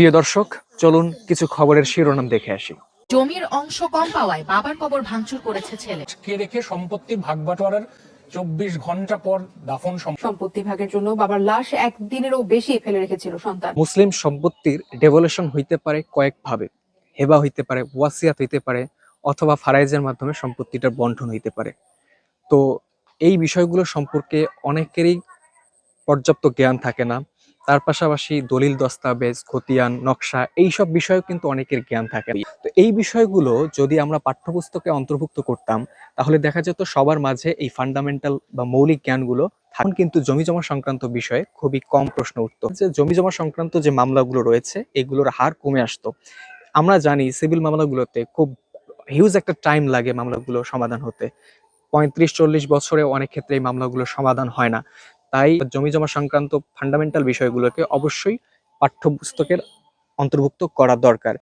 প্রিয় দর্শক, চলুন কিছু খবরের শিরোনাম দেখে আসি। জমির অংশ কম পাওয়ায় বাবার কবর ভাঙচুর করেছে ছেলে। কে রেখে সম্পত্তির ভাগবাটোয়ারার 24 ঘন্টা পর দাফন সম্পত্তি ভাগের জন্য বাবার লাশ একদিনেরও বেশি ফেলে রেখেছিল সন্তান। মুসলিম সম্পত্তির ডেভোলেশন হইতে পারে কয়েকভাবে। হেবা হইতে পারে, ওয়াসিয়াত হইতে পারে, অথবা ফারাইজের মাধ্যমে সম্পত্তিটার বন্টন হইতে পারে। তো এই বিষয়গুলো সম্পর্কে অনেকেরই পর্যাপ্ত জ্ঞান থাকে না। তার পাশাপাশি দলিল দস্তাবেজ, খতিয়ান, নকশা এইসব বিষয়েও কিন্তু অনেকের জ্ঞান থাকে না। তো এই বিষয়গুলো যদি আমরা পাঠ্যপুস্তকে অন্তর্ভুক্ত করতাম, তাহলে দেখা যেত সবার মাঝে এই ফান্ডামেন্টাল বা মৌলিক জ্ঞানগুলো এখন কিন্তু জমিজমা সংক্রান্ত বিষয়ে খুবই কম প্রশ্ন উঠতো। যে জমিজমা সংক্রান্ত যে মামলাগুলো রয়েছে এগুলোর হার কমে আসতো। আমরা জানি সিভিল মামলাগুলোতে খুব হিউজ একটা টাইম লাগে মামলাগুলো সমাধান হতে। ৩৫-৪০ বছরে অনেক ক্ষেত্রে এই মামলাগুলো সমাধান হয় না। তাই জমিজমা সংক্রান্ত ফান্ডামেন্টাল বিষয়গুলোকে অবশ্যই পাঠ্যপুস্তকের অন্তর্ভুক্ত করা দরকার।